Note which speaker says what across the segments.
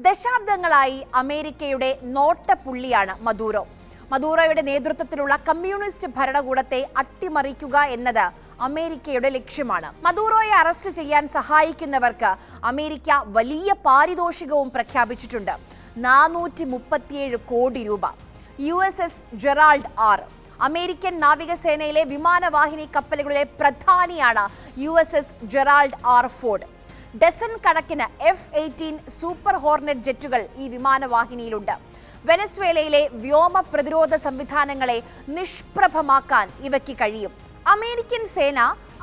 Speaker 1: ദശാബ്ദങ്ങളായി അമേരിക്കയുടെ നോട്ടപ്പുള്ളിയാണ് മദൂറോ. മദൂറോയുടെ നേതൃത്വത്തിലുള്ള കമ്മ്യൂണിസ്റ്റ് ഭരണകൂടത്തെ അട്ടിമറിക്കുക എന്നത് അമേരിക്കയുടെ ലക്ഷ്യമാണ്. മദൂറോയെ അറസ്റ്റ് ചെയ്യാൻ സഹായിക്കുന്നവർക്ക് അമേരിക്ക വലിയ പാരിതോഷികവും പ്രഖ്യാപിച്ചിട്ടുണ്ട്. 437 കോടി രൂപ. USS Gerald R. അമേരിക്കൻ നാവികസേനയിലെ വിമാനവാഹിനി കപ്പലുകളിലെ പ്രധാനിയാണ് USS Gerald R Ford. Dozen കണക്കിന് F-18 സൂപ്പർ ഹോർനെറ്റ് ജെറ്റുകൾ ഈ വിമാനവാഹിനിയിലുണ്ട്. വെനസ്വേലയിലെ വ്യോമ പ്രതിരോധ സംവിധാനങ്ങളെ നിഷ്പ്രഭമാക്കാൻ ഇവയ്ക്ക് കഴിയും. അമേരിക്കൻ സേന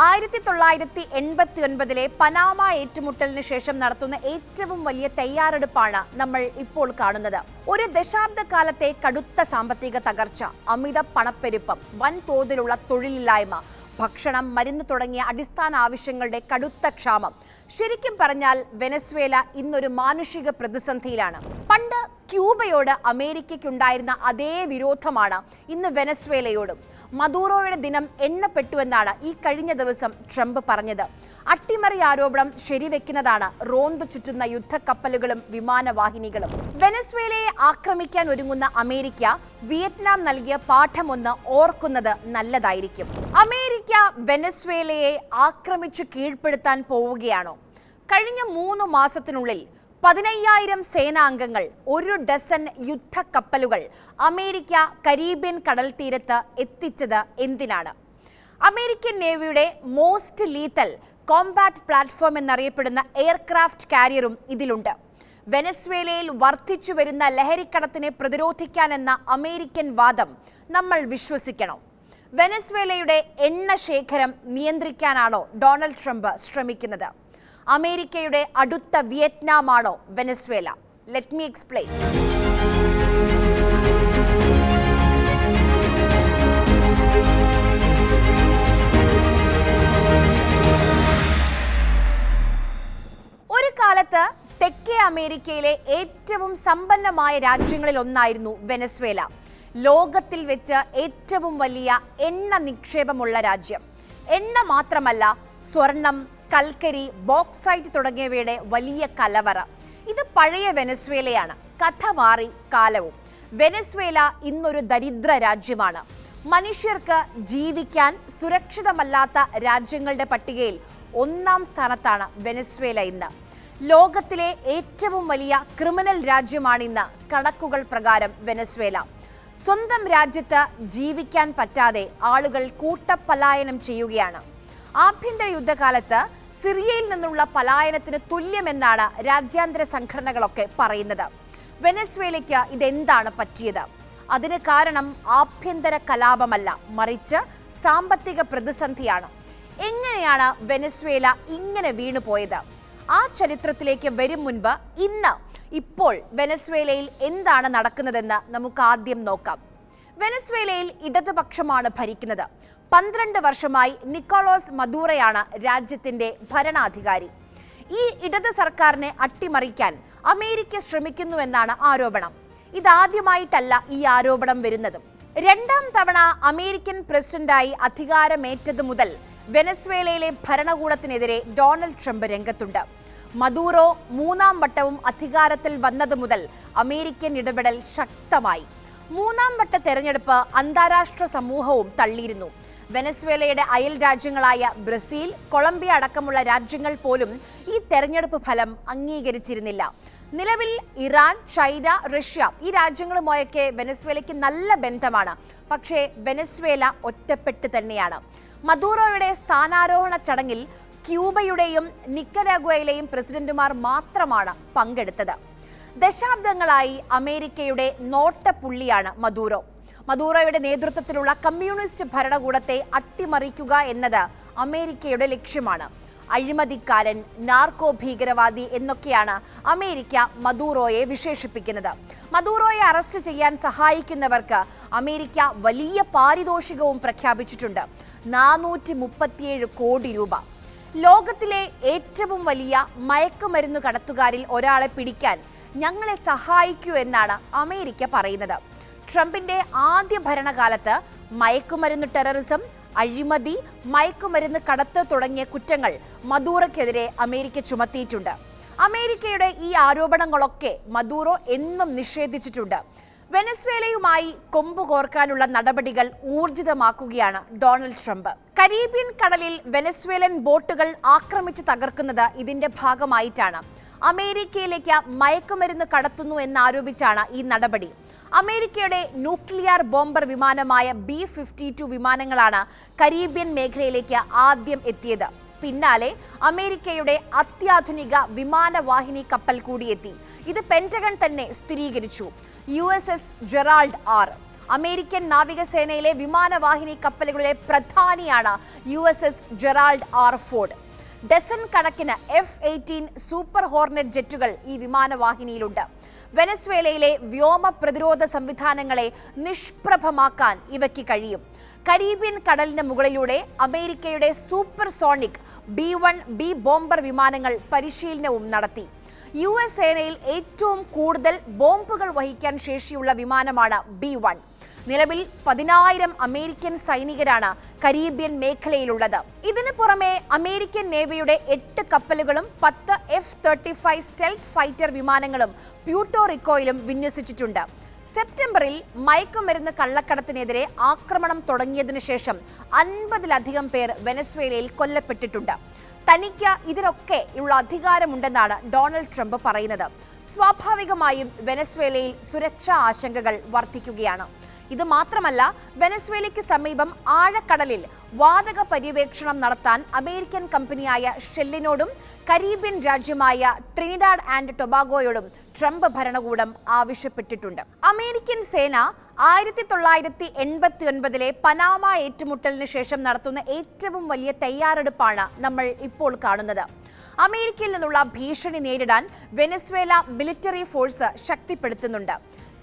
Speaker 1: 1989 പനാമ ഏറ്റുമുട്ടലിന് ശേഷം നടത്തുന്ന ഏറ്റവും വലിയ തയ്യാറെടുപ്പാണ് നമ്മൾ ഇപ്പോൾ കാണുന്നത്. ഒരു ദശാബ്ദക്കാലത്തെ കടുത്ത സാമ്പത്തിക തകർച്ച, അമിത പണപ്പെരുപ്പം, വൻതോതിലുള്ള തൊഴിലില്ലായ്മ, ഭക്ഷണം, മരുന്ന് തുടങ്ങിയ അടിസ്ഥാന ആവശ്യങ്ങളുടെ കടുത്ത ക്ഷാമം. ശരിക്കും പറഞ്ഞാൽ വെനസ്വേല ഇന്നൊരു മാനുഷിക പ്രതിസന്ധിയിലാണ്. പണ്ട് ക്യൂബയോട് അമേരിക്കയ്ക്കുണ്ടായിരുന്ന അതേ വിരോധമാണ് ഇന്ന് വെനസ്വേലയോടും. മദൂറോയുടെ ദിനം എണ്ണപ്പെട്ടുവെന്നാണ് ഈ കഴിഞ്ഞ ദിവസം ട്രംപ് പറഞ്ഞത്. അട്ടിമറി ആരോപണം ശരിവെക്കുന്നതാണ് റോന്തു ചുറ്റുന്ന യുദ്ധക്കപ്പലുകളും വിമാനവാഹിനികളും. വെനസ്വേലയെ ആക്രമിക്കാൻ ഒരുങ്ങുന്ന അമേരിക്ക വിയറ്റ്നാം നൽകിയ പാഠമൊന്ന് ഓർക്കുന്നത് നല്ലതായിരിക്കും. അമേരിക്ക വെനസ്വേലയെ ആക്രമിച്ചു കീഴ്പ്പെടുത്താൻ പോവുകയാണോ? കഴിഞ്ഞ 3 മാസത്തിനുള്ളിൽ 15,000 സേനാംഗങ്ങൾ, 1 ഡസൻ യുദ്ധക്കപ്പലുകൾ അമേരിക്ക കരീബിയൻ കടൽ തീരത്ത് എത്തിച്ചത് എന്തിനാണ്? അമേരിക്കൻ നേവിയുടെ മോസ്റ്റ് ലീത്തൽ കോംബാറ്റ് പ്ലാറ്റ്ഫോം എന്നറിയപ്പെടുന്ന എയർക്രാഫ്റ്റ് കാരിയറും ഇതിലുണ്ട്. വെനസ്വേലയിൽ വർദ്ധിച്ചു വരുന്ന ലഹരിക്കടത്തിനെ പ്രതിരോധിക്കാനെന്ന അമേരിക്കൻ വാദം നമ്മൾ വിശ്വസിക്കണം. വെനസ്വേലയുടെ എണ്ണ ശേഖരം നിയന്ത്രിക്കാനാണോ ഡൊണാൾഡ് ട്രംപ് ശ്രമിക്കുന്നത്? അമേരിക്കയുടെ അടുത്ത വിയറ്റ്നാമാണോ വെനസ്വേല? Let me explain. ഒരു കാലത്ത് തെക്കേ അമേരിക്കയിലെ ഏറ്റവും സമ്പന്നമായ രാജ്യങ്ങളിൽ ഒന്നായിരുന്നു വെനസ്വേല. ലോകത്തിൽ വെച്ച് ഏറ്റവും വലിയ എണ്ണ നിക്ഷേപമുള്ള രാജ്യം. എണ്ണ മാത്രമല്ല, സ്വർണം, കൽക്കരി, ബോക്സൈറ്റ് തുടങ്ങിയവയുടെ വലിയ കലവറ. ഇത് പഴയ വെനസ്വേലയാണ്. കഥ മാറി കാലവും. വെനസ്വേല ഇന്നൊരു ദരിദ്ര രാജ്യമാണ്. മനുഷ്യർക്ക് ജീവിക്കാൻ സുരക്ഷിതമല്ലാത്ത രാജ്യങ്ങളുടെ പട്ടികയിൽ 1-ാം സ്ഥാനത്താണ് വെനസ്വേല ഇന്ന്. ലോകത്തിലെ ഏറ്റവും വലിയ ക്രിമിനൽ രാജ്യമാണിന്ന് കണക്കുകൾ പ്രകാരം വെനസ്വേല. സ്വന്തം രാജ്യത്ത് ജീവിക്കാൻ പറ്റാതെ ആളുകൾ കൂട്ടപ്പലായനം ചെയ്യുകയാണ്. ആഭ്യന്തര യുദ്ധകാലത്ത് സിറിയയിൽ നിന്നുള്ള പലായനത്തിന് തുല്യമെന്നാണ് രാജ്യാന്തര സംഘടനകളൊക്കെ പറയുന്നത്. വെനസ്വേലയ്ക്ക് ഇതെന്താണ് പറ്റിയത്? അതിന് കാരണം ആഭ്യന്തര കലാപമല്ല, മറിച്ച് സാമ്പത്തിക പ്രതിസന്ധിയാണ്. എങ്ങനെയാണ് വെനസ്വേല ഇങ്ങനെ വീണുപോയത്? ആ ചരിത്രത്തിലേക്ക് വരും മുൻപ് ഇപ്പോൾ വെനസ്വേലയിൽ എന്താണ് നടക്കുന്നതെന്ന് നമുക്ക് ആദ്യം നോക്കാം. വെനസ്വേലയിൽ ഇടതുപക്ഷമാണ് ഭരിക്കുന്നത്. 12 വർഷമായി നിക്കോളാസ് മദൂറോയാണ് രാജ്യത്തിന്റെ ഭരണാധികാരി. ഈ ഇടത് സർക്കാരിനെ അട്ടിമറിക്കാൻ അമേരിക്ക ശ്രമിക്കുന്നുവെന്നാണ് ആരോപണം. ഇതാദ്യമായിട്ടല്ല ഈ ആരോപണം വരുന്നതും. 2ാം തവണ അമേരിക്കൻ പ്രസിഡന്റായി അധികാരമേറ്റതു മുതൽ വെനസ്വേലയിലെ ഭരണകൂടത്തിനെതിരെ ഡൊണാൾഡ് ട്രംപ് രംഗത്തുണ്ട്. മദൂറോ 3ാം വട്ടവും അധികാരത്തിൽ വന്നതു മുതൽ അമേരിക്കൻ ഇടപെടൽ ശക്തമായി. 3ാം വട്ട തെരഞ്ഞെടുപ്പ് അന്താരാഷ്ട്ര സമൂഹവും തള്ളിയിരുന്നു. വെനസ്വേലയുടെ അയൽ രാജ്യങ്ങളായ ബ്രസീൽ, കൊളംബിയ അടക്കമുള്ള രാജ്യങ്ങൾ പോലും ഈ തെരഞ്ഞെടുപ്പ് ഫലം അംഗീകരിച്ചിരുന്നില്ല. നിലവിൽ ഇറാൻ, ചൈന, റഷ്യ ഈ രാജ്യങ്ങളുമായൊക്കെ വെനസ്വേലയ്ക്ക് നല്ല ബന്ധമാണ്. പക്ഷേ വെനസ്വേല ഒറ്റപ്പെട്ട് തന്നെയാണ്. മദൂറോയുടെ സ്ഥാനാരോഹണ ചടങ്ങിൽ ക്യൂബയുടെയും നിക്കരാഗ്വയിലെയും പ്രസിഡന്റുമാർ മാത്രമാണ് പങ്കെടുത്തത്. ദശാബ്ദങ്ങളായി അമേരിക്കയുടെ നോട്ടപ്പുള്ളിയാണ് മദൂറോ. മദൂറോയുടെ നേതൃത്വത്തിലുള്ള കമ്മ്യൂണിസ്റ്റ് ഭരണകൂടത്തെ അട്ടിമറിക്കുക എന്നത് അമേരിക്കയുടെ ലക്ഷ്യമാണ്. അഴിമതിക്കാരൻ, നാർക്കോ ഭീകരവാദി എന്നൊക്കെയാണ് അമേരിക്ക മദൂറോയെ വിശേഷിപ്പിക്കുന്നത്. മദൂറോയെ അറസ്റ്റ് ചെയ്യാൻ സഹായിക്കുന്നവർക്ക് അമേരിക്ക വലിയ പാരിതോഷികവും പ്രഖ്യാപിച്ചിട്ടുണ്ട്. 437 കോടി രൂപ. ലോകത്തിലെ ഏറ്റവും വലിയ മയക്കുമരുന്ന് കടത്തുകാരിൽ ഒരാളെ പിടിക്കാൻ ഞങ്ങളെ സഹായിക്കൂ എന്നാണ് അമേരിക്ക പറയുന്നത്. ട്രംപിന്റെ ആദ്യ ഭരണകാലത്ത് മയക്കുമരുന്ന് ടെററിസം, അഴിമതി, മയക്കുമരുന്ന് കടത്ത് തുടങ്ങിയ കുറ്റങ്ങൾ മദൂറോയ്ക്കെതിരെ അമേരിക്ക ചുമത്തിയിട്ടുണ്ട്. അമേരിക്കയുടെ ഈ ആരോപണങ്ങളൊക്കെ മദൂറോ എന്നും നിഷേധിച്ചിട്ടുണ്ട്. വെനസ്വേലയുമായി കൊമ്പ് കോർക്കാനുള്ള നടപടികൾ ഊർജിതമാക്കുകയാണ് ഡൊണാൾഡ് ട്രംപ്. കരീബിയൻ കടലിൽ വെനസ്വേലൻ ബോട്ടുകൾ ആക്രമിച്ച് തകർക്കുന്നത് ഇതിന്റെ ഭാഗമായിട്ടാണ്. അമേരിക്കയിലേക്ക് മയക്കുമരുന്ന് കടത്തുന്നു എന്നാരോപിച്ചാണ് ഈ നടപടി. അമേരിക്കയുടെ ന്യൂക്ലിയർ ബോംബർ വിമാനമായ B-52 വിമാനങ്ങളാണ് കരീബിയൻ മേഖലയിലേക്ക് ആദ്യം എത്തിയത്. പിന്നാലെ അമേരിക്കയുടെ അത്യാധുനിക വിമാനവാഹിനി കപ്പൽ കൂടിയെത്തി. ഇത് പെന്റഗൺ തന്നെ സ്ഥിരീകരിച്ചു. USS Gerald R. അമേരിക്കൻ നാവികസേനയിലെ വിമാനവാഹിനി കപ്പലുകളിലെ പ്രധാനിയാണ് USS Gerald R Ford. Dozen കണക്കിന് F-18 സൂപ്പർ ഹോർനെറ്റ് ജെറ്റുകൾ ഈ വിമാനവാഹിനിയിലുണ്ട്. വെനസ്വേലയിലെ വ്യോമ പ്രതിരോധ സംവിധാനങ്ങളെ നിഷ്പ്രഭമാക്കാൻ ഇവയ്ക്ക് കഴിയും. കരീബിയൻ കടലിന് മുകളിലൂടെ അമേരിക്കയുടെ സൂപ്പർസോണിക് B-1B ബോംബർ വിമാനങ്ങൾ പരിശീലനവും നടത്തി. US സേനയിൽ ഏറ്റവും കൂടുതൽ ബോംബുകൾ വഹിക്കാൻ ശേഷിയുള്ള വിമാനമാണ് B-1. നിലവിൽ 10,000 അമേരിക്കൻ സൈനികരാണ് കരീബിയൻ മേഖലയിലുള്ളത്. ഇതിനു പുറമെ അമേരിക്കൻ നേവിയുടെ 8 കപ്പലുകളും 10 F-35 സ്റ്റെൽത്ത് ഫൈറ്റർ വിമാനങ്ങളും പ്യൂട്ടോറിക്കോയിലും വിന്യസിച്ചിട്ടുണ്ട്. സെപ്റ്റംബറിൽ മയക്കുമരുന്ന് കള്ളക്കടത്തിനെതിരെ ആക്രമണം തുടങ്ങിയതിനു ശേഷം 50-ലധികം പേർ വെനസ്വേലയിൽ കൊല്ലപ്പെട്ടിട്ടുണ്ട്. തനിക്ക് ഇതിലൊക്കെ ഉള്ള അധികാരമുണ്ടെന്നാണ് ഡൊണാൾഡ് ട്രംപ് പറയുന്നത്. സ്വാഭാവികമായും വെനസ്വേലയിൽ സുരക്ഷാ ആശങ്കകൾ വർദ്ധിക്കുകയാണ്. ഇത് മാത്രമല്ല, വെനസ്വേലയ്ക്ക് സമീപം ആഴക്കടലിൽ വാതക പര്യവേക്ഷണം നടത്താൻ അമേരിക്കൻ കമ്പനിയായ ഷെല്ലിനോടും കരീബിയൻ രാജ്യമായ ട്രിനിഡാഡ് ആൻഡ് ടൊബാഗോയോടും ട്രംപ് ഭരണകൂടം ആവശ്യപ്പെട്ടിട്ടുണ്ട്. അമേരിക്കൻ സേന 1989 പനാമ ഏറ്റുമുട്ടലിന് ശേഷം നടത്തുന്ന ഏറ്റവും വലിയ തയ്യാറെടുപ്പാണ് നമ്മൾ ഇപ്പോൾ കാണുന്നത്. അമേരിക്കയിൽ നിന്നുള്ള ഭീഷണി നേരിടാൻ വെനസ്വേല മിലിറ്ററി ഫോഴ്സ് ശക്തിപ്പെടുത്തുന്നുണ്ട്.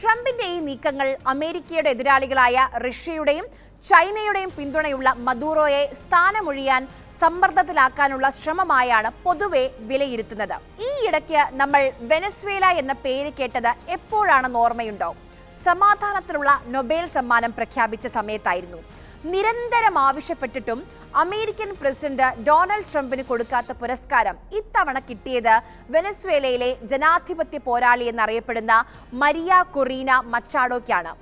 Speaker 1: ട്രംപിന്റെ ഈ നീക്കങ്ങൾ അമേരിക്കയുടെ എതിരാളികളായ റഷ്യയുടെയും ചൈനയുടെയും പിന്തുണയുള്ള മദൂറോയെ സ്ഥാനമൊഴിയാൻ സമ്മർദ്ദത്തിലാക്കാനുള്ള ശ്രമമായാണ് പൊതുവെ വിലയിരുത്തുന്നത്. ഈ ഇടയ്ക്ക് നമ്മൾ വെനസ്വേല എന്ന പേര് കേട്ടത് എപ്പോഴാണെന്ന് ഓർമ്മയുണ്ടോ? സമാധാനത്തിനുള്ള നൊബേൽ സമ്മാനം പ്രഖ്യാപിച്ച സമയത്തായിരുന്നു. നിരന്തരം ആവശ്യപ്പെട്ടിട്ടും അമേരിക്കൻ പ്രസിഡന്റ് ഡൊണാൾഡ് ട്രംപിന് കൊടുക്കാത്ത പുരസ്കാരം ഇത്തവണ കിട്ടിയത് വെനസ്വേലയിലെ ജനാധിപത്യ പോരാളി എന്നറിയപ്പെടുന്ന മരിയ കൊറീന മച്ചാഡോയ്ക്കാണ്.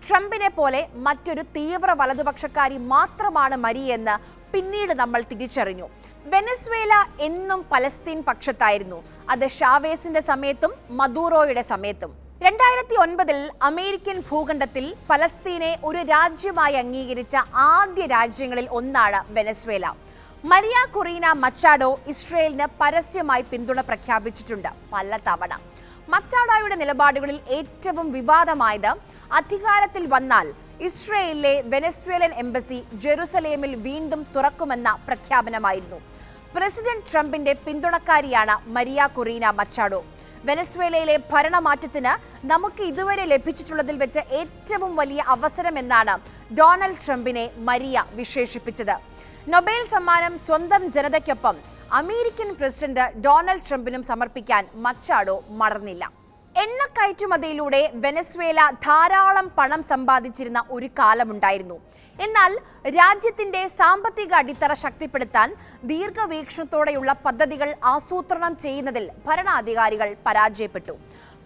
Speaker 1: ട്രംപിനെ പോലെ മറ്റൊരു തീവ്ര വലതുപക്ഷക്കാരി മാത്രമാണ് മരിയെന്ന് പിന്നീട് നമ്മൾ തിരിച്ചറിഞ്ഞു. വെനസ്വേല എന്നും പലസ്തീൻ പക്ഷത്തായിരുന്നു. അത് ഷാവേസിന്റെ സമയത്തും മദൂറോയുടെ സമയത്തും. 2009 അമേരിക്കൻ ഭൂഖണ്ഡത്തിൽ പലസ്തീനെ ഒരു രാജ്യമായി അംഗീകരിച്ച ആദ്യ രാജ്യങ്ങളിൽ ഒന്നാണ് വെനസ്വേല. മരിയ കൊറീന മച്ചാഡോ ഇസ്രയേലിന് പരസ്യമായി പിന്തുണ പ്രഖ്യാപിച്ചിട്ടുണ്ട് പല തവണ. മച്ചാഡോയുടെ നിലപാടുകളിൽ ഏറ്റവും വിവാദമായത് അധികാരത്തിൽ വന്നാൽ ഇസ്രയേലിലെ വെനസ്വേലൻ എംബസി ജെറുസലേമിൽ വീണ്ടും തുറക്കുമെന്ന പ്രഖ്യാപനമായിരുന്നു. പ്രസിഡന്റ് ട്രംപിന്റെ പിന്തുണക്കാരിയാണ് മരിയ കൊറീന മച്ചാഡോ. വെനസ്വേലയിലെ ഭരണമാറ്റത്തിന് നമുക്ക് ഇതുവരെ ലഭിച്ചിട്ടുള്ളതിൽ വെച്ച് ഏറ്റവും വലിയ അവസരം എന്നാണ് ഡൊണാൾഡ് ട്രംപിനെ മരിയ വിശേഷിപ്പിച്ചത്. നൊബേൽ സമ്മാനം സ്വന്തം ജനതയ്ക്കൊപ്പം അമേരിക്കൻ പ്രസിഡന്റ് ഡൊണാൾഡ് ട്രംപിനും സമർപ്പിക്കാൻ മച്ചാഡോ മറന്നില്ല. എണ്ണ കയറ്റുമതിയിലൂടെ വെനസ്വേല ധാരാളം പണം സമ്പാദിച്ചിരുന്ന ഒരു കാലമുണ്ടായിരുന്നു. എന്നാൽ രാജ്യത്തിന്റെ സാമ്പത്തിക അടിത്തറ ശക്തിപ്പെടുത്താൻ ദീർഘവീക്ഷണത്തോടെയുള്ള പദ്ധതികൾ ആസൂത്രണം ചെയ്യുന്നതിൽ ഭരണാധികാരികൾ പരാജയപ്പെട്ടു.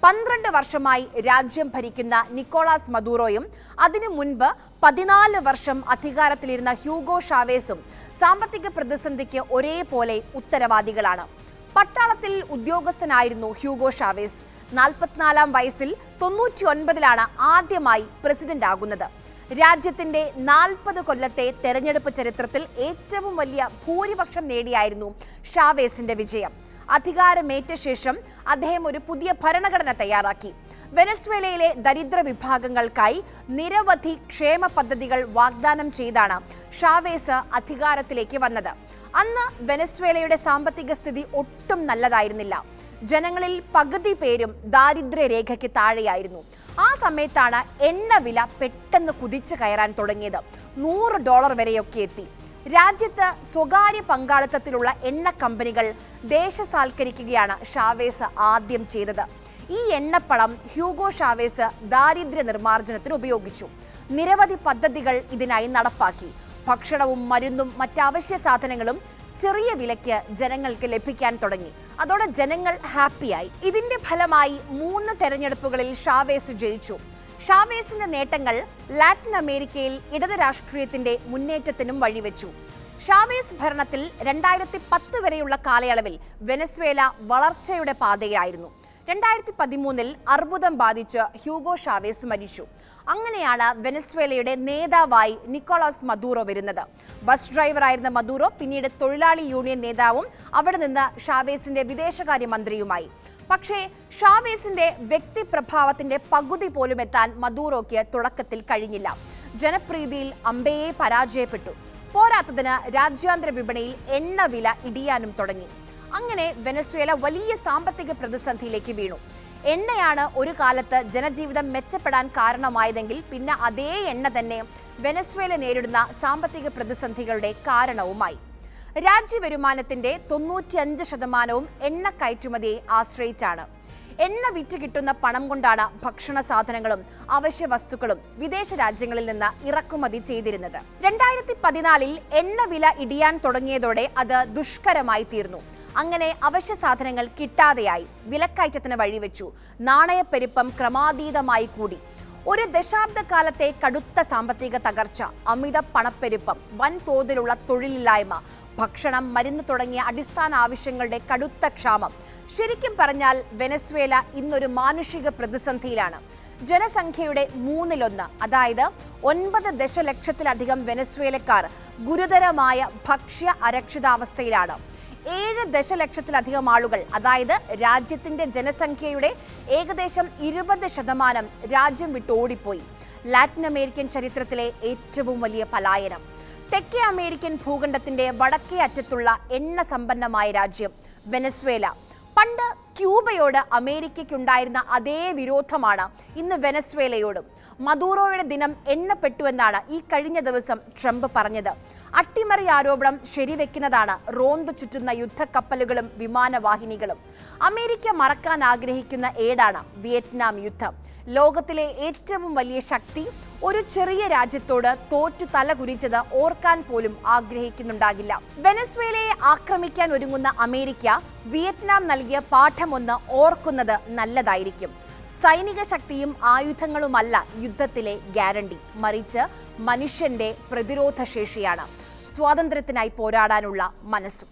Speaker 1: 12 വർഷമായി രാജ്യം ഭരിക്കുന്ന നിക്കോളാസ് മദൂറോയും അതിനു മുൻപ് 14 വർഷം അധികാരത്തിലിരുന്ന ഹ്യൂഗോ ഷാവേസും സാമ്പത്തിക പ്രതിസന്ധിക്ക് ഒരേപോലെ ഉത്തരവാദികളാണ്. പട്ടാളത്തിൽ ഉദ്യോഗസ്ഥനായിരുന്നു ഹ്യൂഗോ ഷാവേസ്. 44-ാം വയസ്സിൽ 99-ലാണ് ആദ്യമായി പ്രസിഡന്റ് ആകുന്നത്. രാജ്യത്തിന്റെ 40 കൊല്ലത്തെ തെരഞ്ഞെടുപ്പ് ചരിത്രത്തിൽ ഏറ്റവും വലിയ ഭൂരിപക്ഷം നേടിയായിരുന്നു ഷാവേസിന്റെ വിജയം. അധികാരമേറ്റ ശേഷം അദ്ദേഹം ഒരു പുതിയ ഭരണഘടന തയ്യാറാക്കി. വെനസ്വേലയിലെ ദരിദ്ര വിഭാഗങ്ങൾക്കായി നിരവധി ക്ഷേമ പദ്ധതികൾ വാഗ്ദാനം ചെയ്താണ് ഷാവേസ് അധികാരത്തിലേക്ക് വന്നത്. അന്ന് വെനസ്വേലയുടെ സാമ്പത്തിക സ്ഥിതി ഒട്ടും നല്ലതായിരുന്നില്ല. ജനങ്ങളിൽ പകുതി പേരും ദാരിദ്ര്യരേഖയ്ക്ക് താഴെയായിരുന്നു. ആ സമയത്താണ് എണ്ണവില പെട്ടെന്ന് കുതിച്ചു കയറാൻ തുടങ്ങിയത്. $100 വരെയൊക്കെ എത്തി. രാജ്യത്ത് സ്വകാര്യ പങ്കാളിത്തത്തിലുള്ള എണ്ണ കമ്പനികൾ ദേശസാൽക്കരിക്കുകയാണ് ഷാവേസ് ആദ്യം ചെയ്തത്. ഈ എണ്ണപ്പണം ഹ്യൂഗോ ഷാവേസ് ദാരിദ്ര്യ നിർമ്മാർജ്ജനത്തിന് ഉപയോഗിച്ചു. നിരവധി പദ്ധതികൾ ഇതിനായി നടപ്പാക്കി. ഭക്ഷണവും മരുന്നും മറ്റാവശ്യ സാധനങ്ങളും ചെറിയ വിലയ്ക്ക് ജനങ്ങൾക്ക് ലഭിക്കാൻ തുടങ്ങി. അതോടെ ജനങ്ങൾ ഹാപ്പിയായി. ഇതിന്റെ ഫലമായി 3 തെരഞ്ഞെടുപ്പുകളിൽ ഷാവേസ് ജയിച്ചു. ഷാവേസിന്റെ നേട്ടങ്ങൾ ലാറ്റിൻ അമേരിക്കയിൽ ഇടത് രാഷ്ട്രീയത്തിന്റെ മുന്നേറ്റത്തിനും വഴിവെച്ചു. ഷാവേസ് ഭരണത്തിൽ 2010 വരെയുള്ള കാലയളവിൽ വെനസ്വേല വളർച്ചയുടെ പാതയായിരുന്നു. 2013 അർബുദം ബാധിച്ച് ഹ്യൂഗോ ഷാവേസ് മരിച്ചു. അങ്ങനെയാണ് വെനസ്വേലയുടെ നേതാവായി നിക്കോളാസ് മദൂറോ വരുന്നത്. ബസ് ഡ്രൈവറായിരുന്ന മദൂറോ പിന്നീട് തൊഴിലാളി യൂണിയൻ നേതാവും അവിടെ നിന്ന് ഷാവേസിന്റെ വിദേശകാര്യമന്ത്രിയുമായി. പക്ഷേ ഷാവേസിന്റെ വ്യക്തിപ്രഭാവത്തിന്റെ പകുതി പോലും എത്താൻ മദൂറോയ്ക്ക് തുടക്കത്തിൽ കഴിഞ്ഞില്ല. ജനപ്രീതിയിൽ അമ്പയെ പരാജയപ്പെട്ടു. പോരാത്തതിന് രാജ്യാന്തര വിപണിയിൽ എണ്ണവില ഇടിയാനും തുടങ്ങി. അങ്ങനെ വെനസ്വേല വലിയ സാമ്പത്തിക പ്രതിസന്ധിയിലേക്ക് വീണു. എണ്ണയാണ് ഒരു കാലത്ത് ജനജീവിതം മെച്ചപ്പെടാൻ കാരണമായതെങ്കിൽ പിന്നെ അതേ എണ്ണ തന്നെ വെനസ്വേല നേരിടുന്ന സാമ്പത്തിക പ്രതിസന്ധികളുടെ കാരണവുമായി. രാജ്യവരുമാനത്തിന്റെ 95% എണ്ണ കയറ്റുമതിയെ ആശ്രയിച്ചാണ്. എണ്ണ വിറ്റ് കിട്ടുന്ന പണം കൊണ്ടാണ് ഭക്ഷണ സാധനങ്ങളും അവശ്യ വസ്തുക്കളും വിദേശ രാജ്യങ്ങളിൽ നിന്ന് ഇറക്കുമതി ചെയ്തിരുന്നത്. 2014 എണ്ണ വില ഇടിയാൻ തുടങ്ങിയതോടെ അത് ദുഷ്കരമായി തീർന്നു. അങ്ങനെ അവശ്യ സാധനങ്ങൾ കിട്ടാതെയായി. വിലക്കയറ്റത്തിന് വഴിവെച്ചു. നാണയപ്പെരുപ്പം ക്രമാതീതമായി കൂടി. ഒരു ദശാബ്ദക്കാലത്തെ കടുത്ത സാമ്പത്തിക തകർച്ച, അമിത പണപ്പെരുപ്പം, വൻതോതിലുള്ള തൊഴിലില്ലായ്മ, ഭക്ഷണം, മരുന്ന് തുടങ്ങിയ അടിസ്ഥാന ആവശ്യങ്ങളുടെ കടുത്ത ക്ഷാമം. ശരിക്കും പറഞ്ഞാൽ വെനസ്വേല ഇന്നൊരു മാനുഷിക പ്രതിസന്ധിയിലാണ്. ജനസംഖ്യയുടെ 1/3, അതായത് 9 ദശലക്ഷത്തിലധികം വെനസ്വേലക്കാർ ഗുരുതരമായ ഭക്ഷ്യ അരക്ഷിതാവസ്ഥയിലാണ്. 7 ദശലക്ഷത്തിലധികം ആളുകൾ, അതായത് രാജ്യത്തിന്റെ ജനസംഖ്യയുടെ ഏകദേശം 20% രാജ്യം വിട്ട് ഓടിപ്പോയി. ലാറ്റിൻ അമേരിക്കൻ ചരിത്രത്തിലെ ഏറ്റവും വലിയ പലായനം. തെക്കേ അമേരിക്കൻ ഭൂഖണ്ഡത്തിന്റെ വടക്കേ അറ്റത്തുള്ള എണ്ണ സമ്പന്നമായ രാജ്യം വെനസ്വേല. പണ്ട് ക്യൂബയോട് അമേരിക്കയ്ക്കുണ്ടായിരുന്ന അതേ വിരോധമാണ് ഇന്ന് വെനസ്വേലയോടും. മദൂറോയുടെ ദിനം എണ്ണപ്പെട്ടുവെന്നാണ് ഈ കഴിഞ്ഞ ദിവസം ട്രംപ് പറഞ്ഞത്. അട്ടിമറി ആരോപണം ശരിവെക്കുന്നതാണ് റോന്തു ചുറ്റുന്ന യുദ്ധക്കപ്പലുകളും വിമാനവാഹിനികളും. അമേരിക്ക മറക്കാൻ ആഗ്രഹിക്കുന്ന ഏടാണ് വിയറ്റ്നാം യുദ്ധം. ലോകത്തിലെ ഏറ്റവും വലിയ ശക്തി ഒരു ചെറിയ രാജ്യത്തോട് തോറ്റു തലകുനിച്ചത് ഓർക്കാൻ പോലും ആഗ്രഹിക്കുന്നുണ്ടാകില്ല. വെനസ്വേലയെ ആക്രമിക്കാൻ ഒരുങ്ങുന്ന അമേരിക്ക വിയറ്റ്നാം നൽകിയ പാഠമൊന്ന് ഓർക്കുന്നത് നല്ലതായിരിക്കും. സൈനിക ശക്തിയും ആയുധങ്ങളുമല്ല യുദ്ധത്തിലെ ഗ്യാരണ്ടി, മറിച്ച് മനുഷ്യന്റെ പ്രതിരോധ ശേഷിയാണ്, സ്വാതന്ത്ര്യത്തിനായി പോരാടാനുള്ള മനസ്സും.